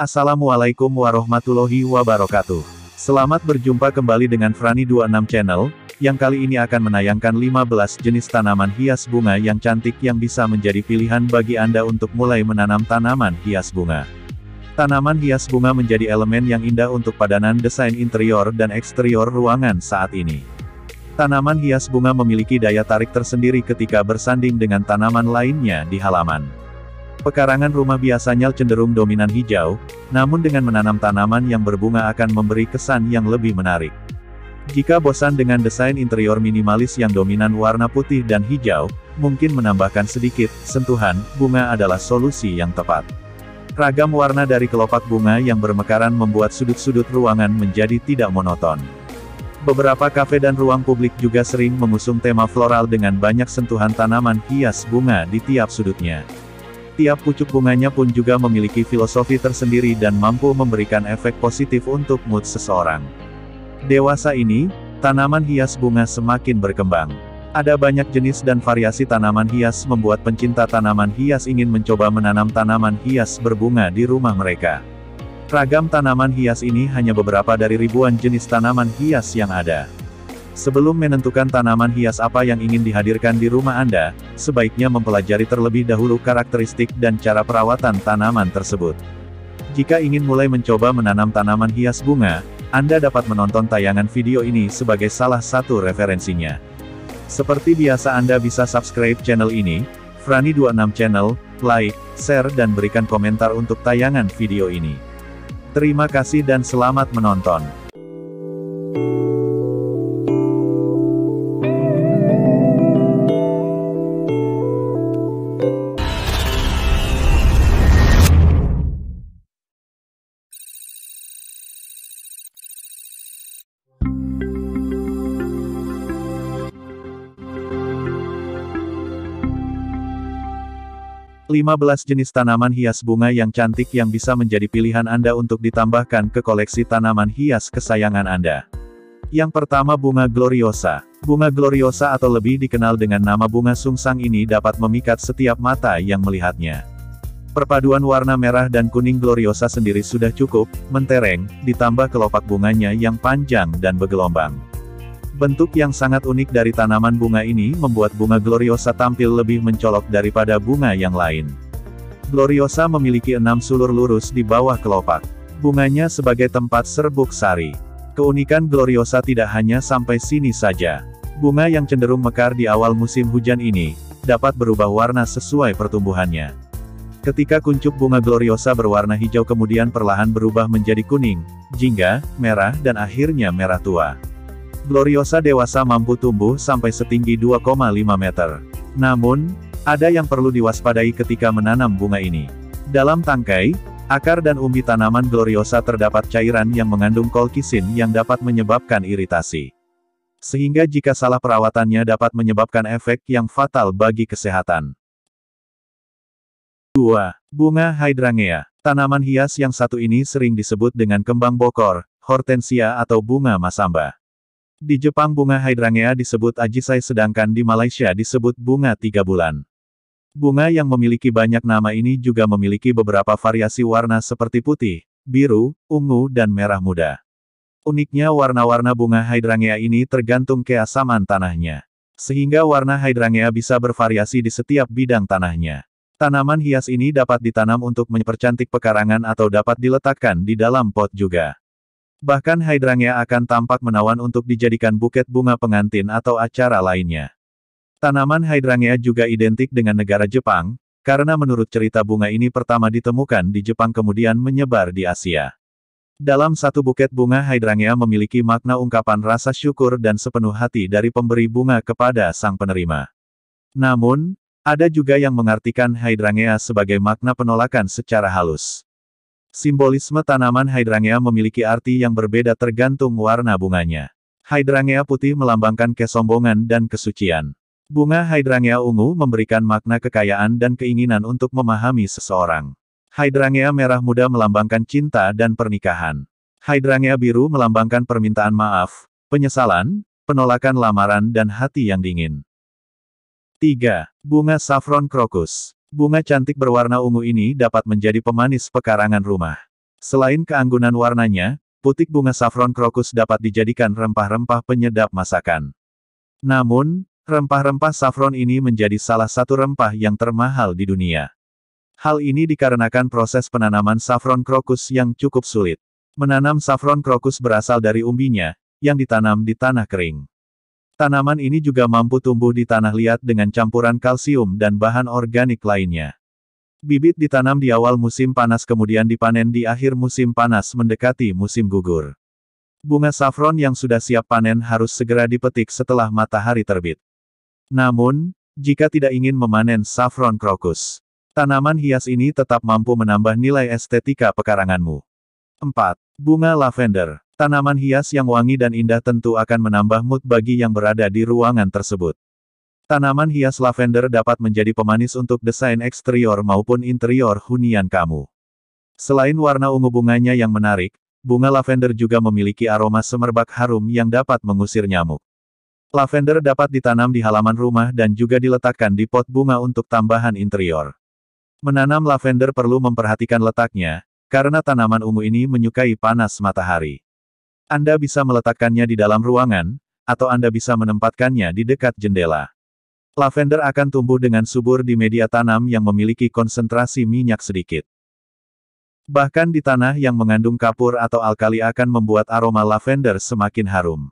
Assalamualaikum warahmatullahi wabarakatuh. Selamat berjumpa kembali dengan Frani26 Channel, yang kali ini akan menayangkan 15 jenis tanaman hias bunga yang cantik yang bisa menjadi pilihan bagi Anda untuk mulai menanam tanaman hias bunga. Tanaman hias bunga menjadi elemen yang indah untuk padanan desain interior dan eksterior ruangan saat ini. Tanaman hias bunga memiliki daya tarik tersendiri ketika bersanding dengan tanaman lainnya di halaman. Pekarangan rumah biasanya cenderung dominan hijau, namun dengan menanam tanaman yang berbunga akan memberi kesan yang lebih menarik. Jika bosan dengan desain interior minimalis yang dominan warna putih dan hijau, mungkin menambahkan sedikit sentuhan bunga adalah solusi yang tepat. Ragam warna dari kelopak bunga yang bermekaran membuat sudut-sudut ruangan menjadi tidak monoton. Beberapa kafe dan ruang publik juga sering mengusung tema floral dengan banyak sentuhan tanaman hias bunga di tiap sudutnya. Tiap pucuk bunganya pun juga memiliki filosofi tersendiri dan mampu memberikan efek positif untuk mood seseorang. Dewasa ini, tanaman hias bunga semakin berkembang. Ada banyak jenis dan variasi tanaman hias membuat pencinta tanaman hias ingin mencoba menanam tanaman hias berbunga di rumah mereka. Ragam tanaman hias ini hanya beberapa dari ribuan jenis tanaman hias yang ada. Sebelum menentukan tanaman hias apa yang ingin dihadirkan di rumah Anda, sebaiknya mempelajari terlebih dahulu karakteristik dan cara perawatan tanaman tersebut. Jika ingin mulai mencoba menanam tanaman hias bunga, Anda dapat menonton tayangan video ini sebagai salah satu referensinya. Seperti biasa Anda bisa subscribe channel ini, Frani26 Channel, like, share dan berikan komentar untuk tayangan video ini. Terima kasih dan selamat menonton. 15 jenis tanaman hias bunga yang cantik yang bisa menjadi pilihan Anda untuk ditambahkan ke koleksi tanaman hias kesayangan Anda. Yang pertama bunga gloriosa. Bunga gloriosa atau lebih dikenal dengan nama bunga sungsang ini dapat memikat setiap mata yang melihatnya. Perpaduan warna merah dan kuning gloriosa sendiri sudah cukup mentereng, ditambah kelopak bunganya yang panjang dan bergelombang. Bentuk yang sangat unik dari tanaman bunga ini membuat bunga gloriosa tampil lebih mencolok daripada bunga yang lain. Gloriosa memiliki 6 sulur lurus di bawah kelopak. Bunganya sebagai tempat serbuk sari. Keunikan gloriosa tidak hanya sampai sini saja. Bunga yang cenderung mekar di awal musim hujan ini, dapat berubah warna sesuai pertumbuhannya. Ketika kuncup bunga gloriosa berwarna hijau kemudian perlahan berubah menjadi kuning, jingga, merah dan akhirnya merah tua. Gloriosa dewasa mampu tumbuh sampai setinggi 2,5 meter. Namun, ada yang perlu diwaspadai ketika menanam bunga ini. Dalam tangkai, akar dan umbi tanaman gloriosa terdapat cairan yang mengandung kolkisin yang dapat menyebabkan iritasi. Sehingga jika salah perawatannya dapat menyebabkan efek yang fatal bagi kesehatan. 2. Bunga hydrangea. Tanaman hias yang satu ini sering disebut dengan kembang bokor, hortensia atau bunga masamba. Di Jepang bunga hydrangea disebut ajisai sedangkan di Malaysia disebut bunga 3 bulan. Bunga yang memiliki banyak nama ini juga memiliki beberapa variasi warna seperti putih, biru, ungu dan merah muda. Uniknya warna-warna bunga hydrangea ini tergantung keasaman tanahnya. Sehingga warna hydrangea bisa bervariasi di setiap bidang tanahnya. Tanaman hias ini dapat ditanam untuk mempercantik pekarangan atau dapat diletakkan di dalam pot juga. Bahkan hydrangea akan tampak menawan untuk dijadikan buket bunga pengantin atau acara lainnya. Tanaman hydrangea juga identik dengan negara Jepang, karena menurut cerita bunga ini pertama ditemukan di Jepang kemudian menyebar di Asia. Dalam satu buket bunga hydrangea memiliki makna ungkapan rasa syukur dan sepenuh hati dari pemberi bunga kepada sang penerima. Namun, ada juga yang mengartikan hydrangea sebagai makna penolakan secara halus. Simbolisme tanaman hydrangea memiliki arti yang berbeda tergantung warna bunganya. Hydrangea putih melambangkan kesombongan dan kesucian. Bunga hydrangea ungu memberikan makna kekayaan dan keinginan untuk memahami seseorang. Hydrangea merah muda melambangkan cinta dan pernikahan. Hydrangea biru melambangkan permintaan maaf, penyesalan, penolakan lamaran dan hati yang dingin. 3. Bunga saffron crocus. Bunga cantik berwarna ungu ini dapat menjadi pemanis pekarangan rumah. Selain keanggunan warnanya, putik bunga saffron crocus dapat dijadikan rempah-rempah penyedap masakan. Namun, rempah-rempah saffron ini menjadi salah satu rempah yang termahal di dunia. Hal ini dikarenakan proses penanaman saffron crocus yang cukup sulit. Menanam saffron crocus berasal dari umbinya, yang ditanam di tanah kering. Tanaman ini juga mampu tumbuh di tanah liat dengan campuran kalsium dan bahan organik lainnya. Bibit ditanam di awal musim panas kemudian dipanen di akhir musim panas mendekati musim gugur. Bunga saffron yang sudah siap panen harus segera dipetik setelah matahari terbit. Namun, jika tidak ingin memanen saffron crocus, tanaman hias ini tetap mampu menambah nilai estetika pekaranganmu. 4. Bunga lavender. Tanaman hias yang wangi dan indah tentu akan menambah mood bagi yang berada di ruangan tersebut. Tanaman hias lavender dapat menjadi pemanis untuk desain eksterior maupun interior hunian kamu. Selain warna ungu bunganya yang menarik, bunga lavender juga memiliki aroma semerbak harum yang dapat mengusir nyamuk. Lavender dapat ditanam di halaman rumah dan juga diletakkan di pot bunga untuk tambahan interior. Menanam lavender perlu memperhatikan letaknya, karena tanaman ungu ini menyukai panas matahari. Anda bisa meletakkannya di dalam ruangan, atau Anda bisa menempatkannya di dekat jendela. Lavender akan tumbuh dengan subur di media tanam yang memiliki konsentrasi minyak sedikit. Bahkan di tanah yang mengandung kapur atau alkali akan membuat aroma lavender semakin harum.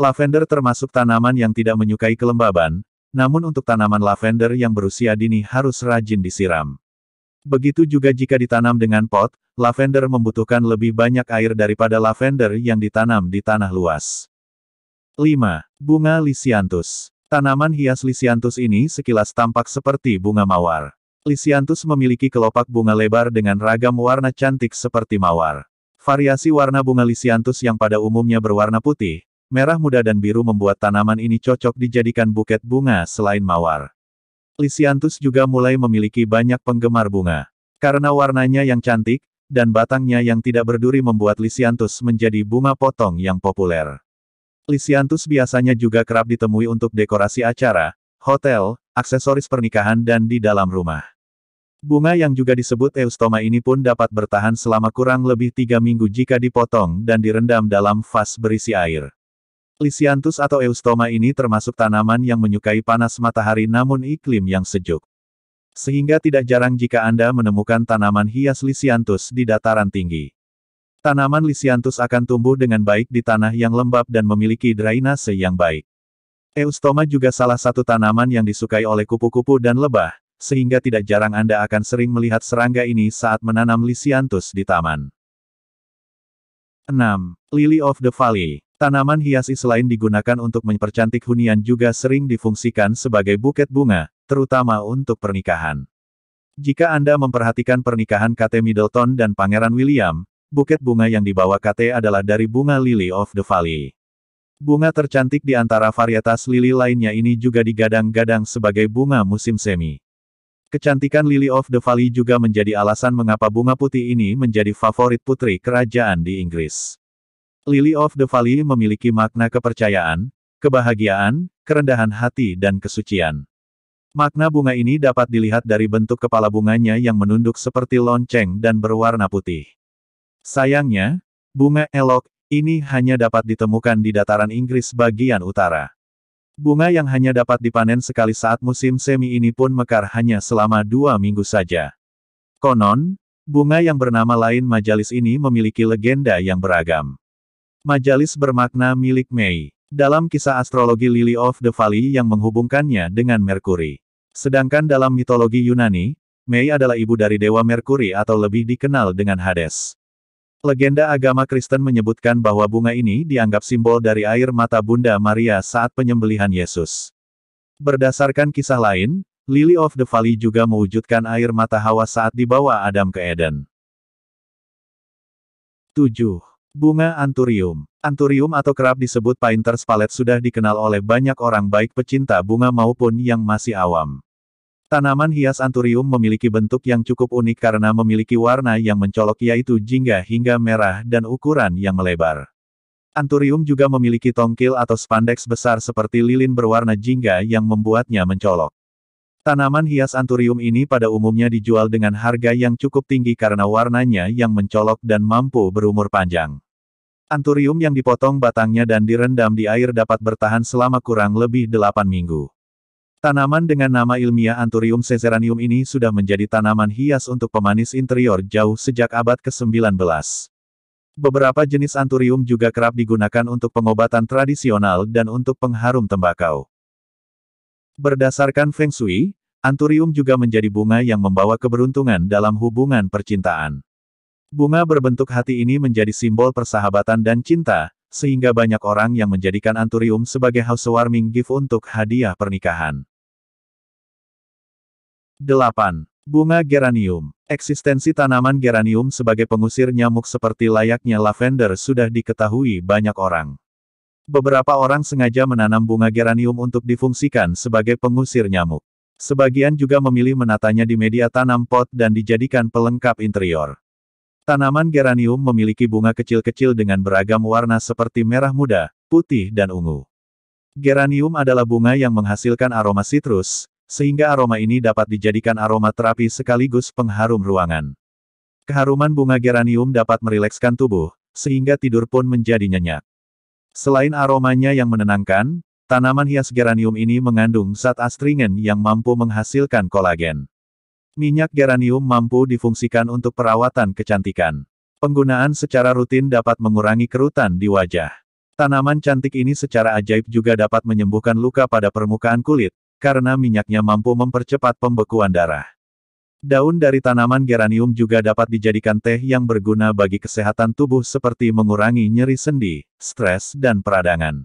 Lavender termasuk tanaman yang tidak menyukai kelembaban, namun untuk tanaman lavender yang berusia dini harus rajin disiram. Begitu juga jika ditanam dengan pot, lavender membutuhkan lebih banyak air daripada lavender yang ditanam di tanah luas. 5. Bunga Lisianthus. Tanaman hias Lisianthus ini sekilas tampak seperti bunga mawar. Lisianthus memiliki kelopak bunga lebar dengan ragam warna cantik seperti mawar. Variasi warna bunga Lisianthus yang pada umumnya berwarna putih, merah muda dan biru membuat tanaman ini cocok dijadikan buket bunga selain mawar. Lisianthus juga mulai memiliki banyak penggemar bunga. Karena warnanya yang cantik, dan batangnya yang tidak berduri membuat Lisianthus menjadi bunga potong yang populer. Lisianthus biasanya juga kerap ditemui untuk dekorasi acara, hotel, aksesoris pernikahan dan di dalam rumah. Bunga yang juga disebut eustoma ini pun dapat bertahan selama kurang lebih 3 minggu jika dipotong dan direndam dalam vas berisi air. Lisianthus atau eustoma ini termasuk tanaman yang menyukai panas matahari namun iklim yang sejuk. Sehingga tidak jarang jika Anda menemukan tanaman hias Lisianthus di dataran tinggi. Tanaman Lisianthus akan tumbuh dengan baik di tanah yang lembab dan memiliki drainase yang baik. Eustoma juga salah satu tanaman yang disukai oleh kupu-kupu dan lebah, sehingga tidak jarang Anda akan sering melihat serangga ini saat menanam Lisianthus di taman. 6. Lily of the Valley. Tanaman hias selain digunakan untuk mempercantik hunian juga sering difungsikan sebagai buket bunga, terutama untuk pernikahan. Jika Anda memperhatikan pernikahan Kate Middleton dan Pangeran William, buket bunga yang dibawa Kate adalah dari bunga Lily of the Valley. Bunga tercantik di antara varietas lili lainnya ini juga digadang-gadang sebagai bunga musim semi. Kecantikan Lily of the Valley juga menjadi alasan mengapa bunga putih ini menjadi favorit putri kerajaan di Inggris. Lily of the Valley memiliki makna kepercayaan, kebahagiaan, kerendahan hati dan kesucian. Makna bunga ini dapat dilihat dari bentuk kepala bunganya yang menunduk seperti lonceng dan berwarna putih. Sayangnya, bunga elok ini hanya dapat ditemukan di dataran Inggris bagian utara. Bunga yang hanya dapat dipanen sekali saat musim semi ini pun mekar hanya selama 2 minggu saja. Konon, bunga yang bernama lain majalis ini memiliki legenda yang beragam. Majalis bermakna milik Mei, dalam kisah astrologi Lily of the Valley yang menghubungkannya dengan Merkuri. Sedangkan dalam mitologi Yunani, Mei adalah ibu dari dewa Merkuri atau lebih dikenal dengan Hades. Legenda agama Kristen menyebutkan bahwa bunga ini dianggap simbol dari air mata Bunda Maria saat penyembelihan Yesus. Berdasarkan kisah lain, Lily of the Valley juga mewujudkan air mata Hawa saat dibawa Adam ke Eden. 7. Bunga Anthurium. Anthurium atau kerap disebut Painter's Palette sudah dikenal oleh banyak orang baik pecinta bunga maupun yang masih awam. Tanaman hias Anthurium memiliki bentuk yang cukup unik karena memiliki warna yang mencolok yaitu jingga hingga merah dan ukuran yang melebar. Anthurium juga memiliki tongkil atau spandeks besar seperti lilin berwarna jingga yang membuatnya mencolok. Tanaman hias anturium ini pada umumnya dijual dengan harga yang cukup tinggi karena warnanya yang mencolok dan mampu berumur panjang. Anturium yang dipotong batangnya dan direndam di air dapat bertahan selama kurang lebih 8 minggu. Tanaman dengan nama ilmiah Anthurium caesareanum ini sudah menjadi tanaman hias untuk pemanis interior jauh sejak abad ke-19. Beberapa jenis Anthurium juga kerap digunakan untuk pengobatan tradisional dan untuk pengharum tembakau. Berdasarkan Feng Shui, Anthurium juga menjadi bunga yang membawa keberuntungan dalam hubungan percintaan. Bunga berbentuk hati ini menjadi simbol persahabatan dan cinta, sehingga banyak orang yang menjadikan Anthurium sebagai housewarming gift untuk hadiah pernikahan. 8. Bunga geranium. Eksistensi tanaman geranium sebagai pengusir nyamuk seperti layaknya lavender sudah diketahui banyak orang. Beberapa orang sengaja menanam bunga geranium untuk difungsikan sebagai pengusir nyamuk. Sebagian juga memilih menatanya di media tanam pot dan dijadikan pelengkap interior. Tanaman geranium memiliki bunga kecil-kecil dengan beragam warna seperti merah muda, putih dan ungu. Geranium adalah bunga yang menghasilkan aroma sitrus, sehingga aroma ini dapat dijadikan aroma terapi sekaligus pengharum ruangan. Keharuman bunga geranium dapat merilekskan tubuh, sehingga tidur pun menjadi nyenyak. Selain aromanya yang menenangkan, tanaman hias geranium ini mengandung zat astringen yang mampu menghasilkan kolagen. Minyak geranium mampu difungsikan untuk perawatan kecantikan. Penggunaan secara rutin dapat mengurangi kerutan di wajah. Tanaman cantik ini secara ajaib juga dapat menyembuhkan luka pada permukaan kulit, karena minyaknya mampu mempercepat pembekuan darah. Daun dari tanaman geranium juga dapat dijadikan teh yang berguna bagi kesehatan tubuh seperti mengurangi nyeri sendi, stres dan peradangan.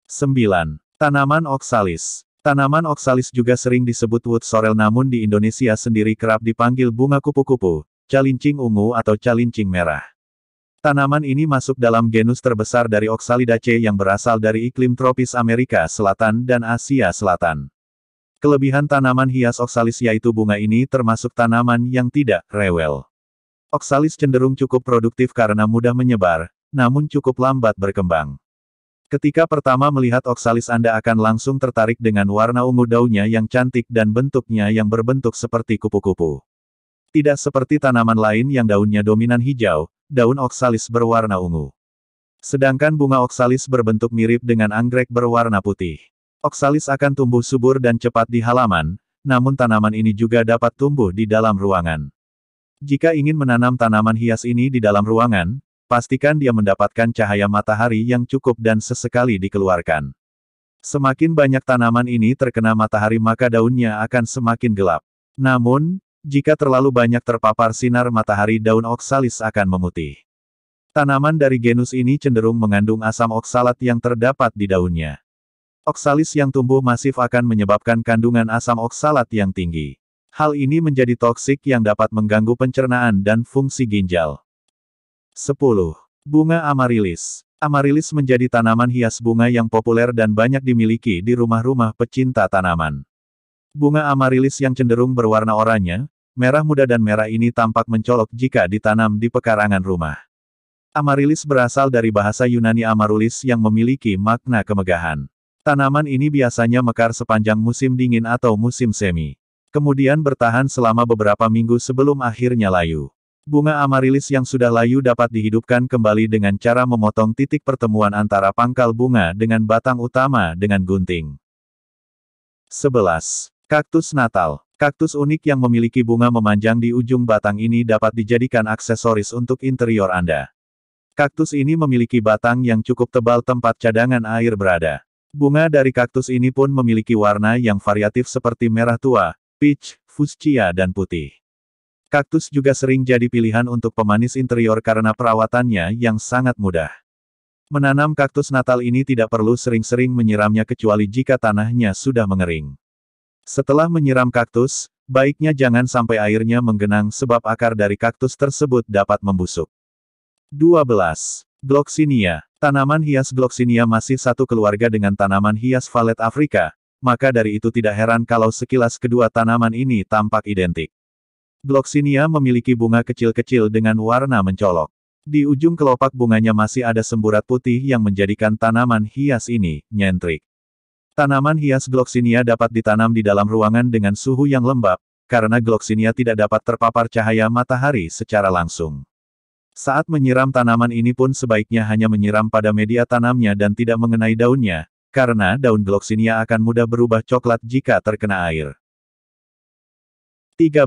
9. Tanaman oksalis. Tanaman oksalis juga sering disebut wood sorrel namun di Indonesia sendiri kerap dipanggil bunga kupu-kupu, calincing ungu atau calincing merah. Tanaman ini masuk dalam genus terbesar dari Oxalidaceae yang berasal dari iklim tropis Amerika Selatan dan Asia Selatan. Kelebihan tanaman hias oksalis yaitu bunga ini termasuk tanaman yang tidak rewel. Oksalis cenderung cukup produktif karena mudah menyebar, namun cukup lambat berkembang. Ketika pertama melihat oksalis Anda akan langsung tertarik dengan warna ungu daunnya yang cantik dan bentuknya yang berbentuk seperti kupu-kupu. Tidak seperti tanaman lain yang daunnya dominan hijau, daun oksalis berwarna ungu. Sedangkan bunga oksalis berbentuk mirip dengan anggrek berwarna putih. Oksalis akan tumbuh subur dan cepat di halaman, namun tanaman ini juga dapat tumbuh di dalam ruangan. Jika ingin menanam tanaman hias ini di dalam ruangan, pastikan dia mendapatkan cahaya matahari yang cukup dan sesekali dikeluarkan. Semakin banyak tanaman ini terkena matahari maka daunnya akan semakin gelap. Namun, jika terlalu banyak terpapar sinar matahari daun oksalis akan memutih. Tanaman dari genus ini cenderung mengandung asam oksalat yang terdapat di daunnya. Oksalis yang tumbuh masif akan menyebabkan kandungan asam oksalat yang tinggi. Hal ini menjadi toksik yang dapat mengganggu pencernaan dan fungsi ginjal. 10. Bunga Amaryllis. Amaryllis menjadi tanaman hias bunga yang populer dan banyak dimiliki di rumah-rumah pecinta tanaman. Bunga Amaryllis yang cenderung berwarna oranye, merah muda dan merah ini tampak mencolok jika ditanam di pekarangan rumah. Amaryllis berasal dari bahasa Yunani Amaryllis yang memiliki makna kemegahan. Tanaman ini biasanya mekar sepanjang musim dingin atau musim semi. Kemudian bertahan selama beberapa minggu sebelum akhirnya layu. Bunga Amaryllis yang sudah layu dapat dihidupkan kembali dengan cara memotong titik pertemuan antara pangkal bunga dengan batang utama dengan gunting. 11. Kaktus Natal. Kaktus unik yang memiliki bunga memanjang di ujung batang ini dapat dijadikan aksesoris untuk interior Anda. Kaktus ini memiliki batang yang cukup tebal tempat cadangan air berada. Bunga dari kaktus ini pun memiliki warna yang variatif seperti merah tua, peach, fuchsia dan putih. Kaktus juga sering jadi pilihan untuk pemanis interior karena perawatannya yang sangat mudah. Menanam kaktus Natal ini tidak perlu sering-sering menyiramnya kecuali jika tanahnya sudah mengering. Setelah menyiram kaktus, baiknya jangan sampai airnya menggenang sebab akar dari kaktus tersebut dapat membusuk. 12. Gloxinia. Tanaman hias Gloxinia masih satu keluarga dengan tanaman hias valet Afrika, maka dari itu tidak heran kalau sekilas kedua tanaman ini tampak identik. Gloxinia memiliki bunga kecil-kecil dengan warna mencolok. Di ujung kelopak bunganya masih ada semburat putih yang menjadikan tanaman hias ini nyentrik. Tanaman hias Gloxinia dapat ditanam di dalam ruangan dengan suhu yang lembab, karena Gloxinia tidak dapat terpapar cahaya matahari secara langsung. Saat menyiram tanaman ini pun sebaiknya hanya menyiram pada media tanamnya dan tidak mengenai daunnya, karena daun Gloxinia akan mudah berubah coklat jika terkena air. 13.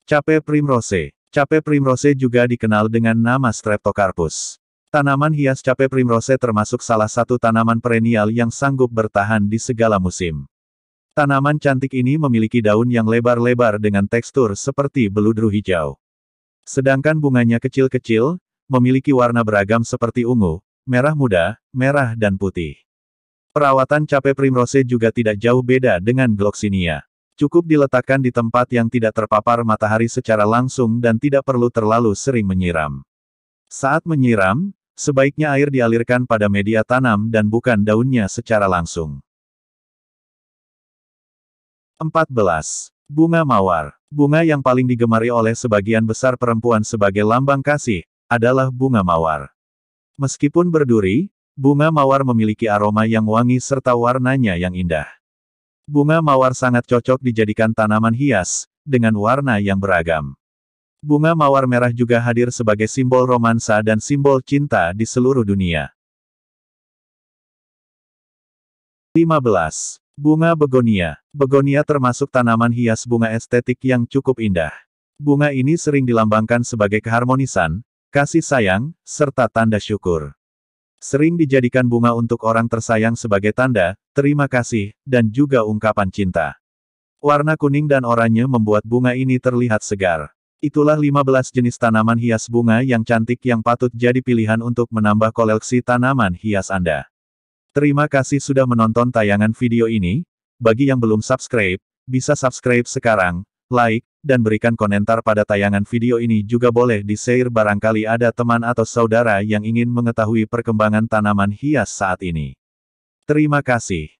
Cape Primrose. Cape Primrose juga dikenal dengan nama Streptocarpus. Tanaman hias Cape Primrose termasuk salah satu tanaman perennial yang sanggup bertahan di segala musim. Tanaman cantik ini memiliki daun yang lebar-lebar dengan tekstur seperti beludru hijau. Sedangkan bunganya kecil-kecil, memiliki warna beragam seperti ungu, merah muda, merah dan putih. Perawatan Cape Primrose juga tidak jauh beda dengan Gloxinia. Cukup diletakkan di tempat yang tidak terpapar matahari secara langsung dan tidak perlu terlalu sering menyiram. Saat menyiram, sebaiknya air dialirkan pada media tanam dan bukan daunnya secara langsung. 14. Bunga mawar. Bunga yang paling digemari oleh sebagian besar perempuan sebagai lambang kasih, adalah bunga mawar. Meskipun berduri, bunga mawar memiliki aroma yang wangi serta warnanya yang indah. Bunga mawar sangat cocok dijadikan tanaman hias, dengan warna yang beragam. Bunga mawar merah juga hadir sebagai simbol romansa dan simbol cinta di seluruh dunia. 15. Bunga begonia. Begonia termasuk tanaman hias bunga estetik yang cukup indah. Bunga ini sering dilambangkan sebagai keharmonisan, kasih sayang, serta tanda syukur. Sering dijadikan bunga untuk orang tersayang sebagai tanda terima kasih, dan juga ungkapan cinta. Warna kuning dan oranye membuat bunga ini terlihat segar. Itulah 15 jenis tanaman hias bunga yang cantik yang patut jadi pilihan untuk menambah koleksi tanaman hias Anda. Terima kasih sudah menonton tayangan video ini. Bagi yang belum subscribe, bisa subscribe sekarang, like, dan berikan komentar pada tayangan video ini juga boleh di-share barangkali ada teman atau saudara yang ingin mengetahui perkembangan tanaman hias saat ini. Terima kasih.